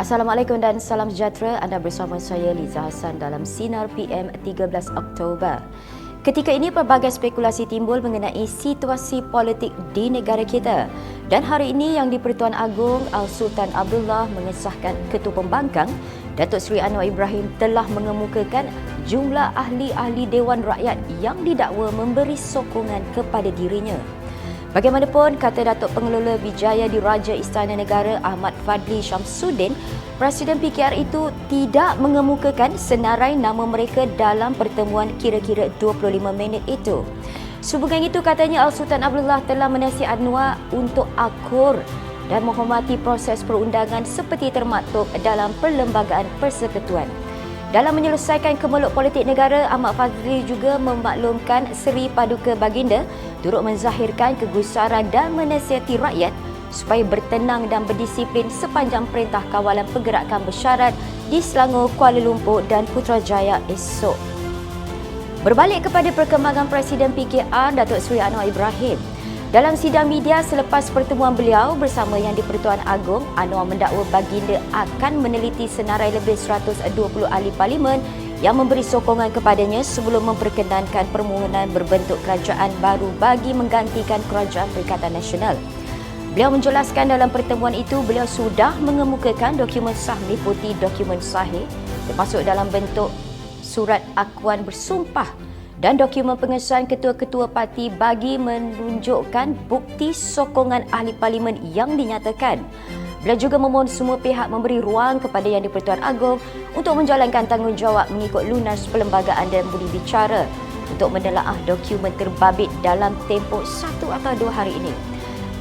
Assalamualaikum dan salam sejahtera. Anda bersama saya Liza Hassan dalam Sinar PM 13 Oktober. Ketika ini pelbagai spekulasi timbul mengenai situasi politik di negara kita. Dan hari ini yang di-Pertuan Agong Sultan Abdullah mengesahkan Ketua Pembangkang Datuk Seri Anwar Ibrahim telah mengemukakan jumlah ahli-ahli Dewan Rakyat yang didakwa memberi sokongan kepada dirinya. Bagaimanapun, kata Datuk Pengelola Wijaya Diraja Istana Negara Ahmad Fadli Syamsuddin, Presiden PKR itu tidak mengemukakan senarai nama mereka dalam pertemuan kira-kira 25 minit itu. Sehubungan itu, katanya Sultan Abdullah telah menasihat Anwar untuk akur dan menghormati proses perundangan seperti termaktub dalam Perlembagaan Persekutuan. Dalam menyelesaikan kemeluk politik negara, Ahmad Fadli juga memaklumkan Seri Paduka Baginda turut menzahirkan kegusaran dan menasihati rakyat supaya bertenang dan berdisiplin sepanjang perintah kawalan pergerakan bersyarat di Selangor, Kuala Lumpur dan Putrajaya esok. Berbalik kepada perkembangan Presiden PKR Datuk Seri Anwar Ibrahim. Dalam sidang media selepas pertemuan beliau bersama Yang di-Pertuan Agong, Anwar mendakwa baginda akan meneliti senarai lebih 120 ahli parlimen yang memberi sokongan kepadanya sebelum memperkenankan permohonan berbentuk kerajaan baru bagi menggantikan Kerajaan Perikatan Nasional. Beliau menjelaskan dalam pertemuan itu beliau sudah mengemukakan dokumen sah meliputi dokumen sahih termasuk dalam bentuk surat akuan bersumpah dan dokumen pengesahan ketua-ketua parti bagi menunjukkan bukti sokongan ahli parlimen yang dinyatakan. Beliau juga memohon semua pihak memberi ruang kepada Yang di-Pertuan Agong untuk menjalankan tanggungjawab mengikut lunas perlembagaan dan budi bicara untuk menelaah dokumen terbabit dalam tempoh 1 atau 2 hari ini.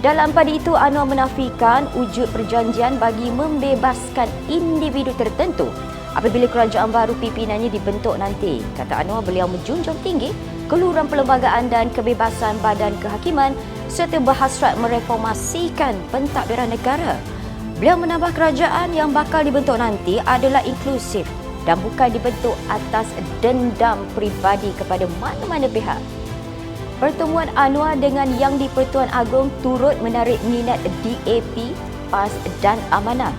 Dalam pada itu, Anwar menafikan wujud perjanjian bagi membebaskan individu tertentu apabila kerajaan baru pimpinannya dibentuk nanti. Kata Anwar, beliau menjunjung tinggi keluhuran perlembagaan dan kebebasan badan kehakiman serta berhasrat mereformasikan pentadbiran negara. Beliau menambah kerajaan yang bakal dibentuk nanti adalah inklusif dan bukan dibentuk atas dendam peribadi kepada mana-mana pihak. Pertemuan Anwar dengan Yang di-Pertuan Agong turut menarik minat DAP, PAS dan Amanah.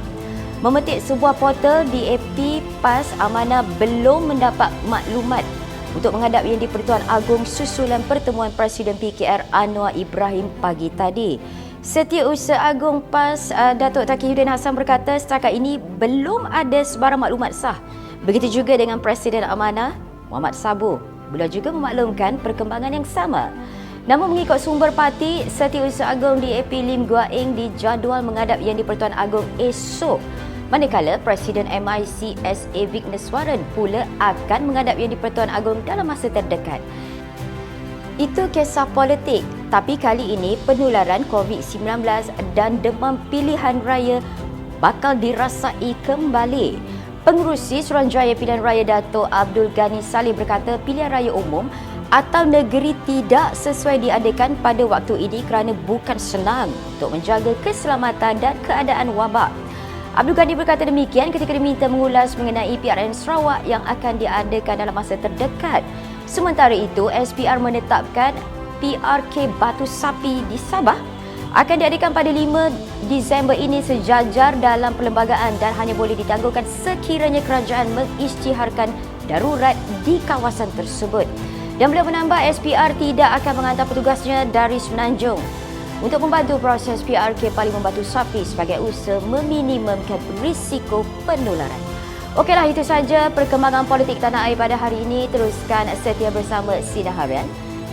Memetik sebuah portal, DAP, PAS, Amanah belum mendapat maklumat untuk menghadap Yang di-Pertuan Agong susulan pertemuan Presiden PKR Anwar Ibrahim pagi tadi. Setiausaha Agung PAS Datuk Takiyuddin Hassan berkata setakat ini belum ada sebarang maklumat sah. Begitu juga dengan Presiden Amanah Muhammad Sabu. Beliau juga memaklumkan perkembangan yang sama. Namun mengikut sumber parti, Setiausaha Agung DAP Lim Guan Eng dijadual menghadap Yang di-Pertuan Agong esok. Manakala Presiden MIC SA Vigneswaran pula akan menghadap Yang di-Pertuan Agong dalam masa terdekat. Itu kisah politik, tapi kali ini penularan COVID-19 dan demam pilihan raya bakal dirasai kembali. Pengerusi Suruhanjaya Pilihan Raya Dato' Abdul Ghani Saleh berkata pilihan raya umum atau negeri tidak sesuai diadakan pada waktu ini kerana bukan senang untuk menjaga keselamatan dan keadaan wabak. Abdul Ghani berkata demikian ketika diminta mengulas mengenai PRN Sarawak yang akan diadakan dalam masa terdekat. Sementara itu, SPR menetapkan PRK Batu Sapi di Sabah akan diadakan pada 5 Disember ini sejajar dalam perlembagaan dan hanya boleh ditangguhkan sekiranya kerajaan mengisytiharkan darurat di kawasan tersebut. Dan beliau menambah SPR tidak akan menghantar petugasnya dari Semenanjung untuk membantu proses PRK Parlimen Batu Sapi sebagai usaha meminimumkan risiko penularan. Okeylah, itu saja perkembangan politik tanah air pada hari ini. Teruskan setia bersama Sinar Harian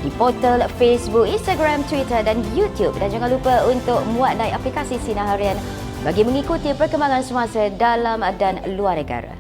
di portal Facebook, Instagram, Twitter dan YouTube. Dan jangan lupa untuk muat naik aplikasi Sinar Harian bagi mengikuti perkembangan semasa dalam dan luar negara.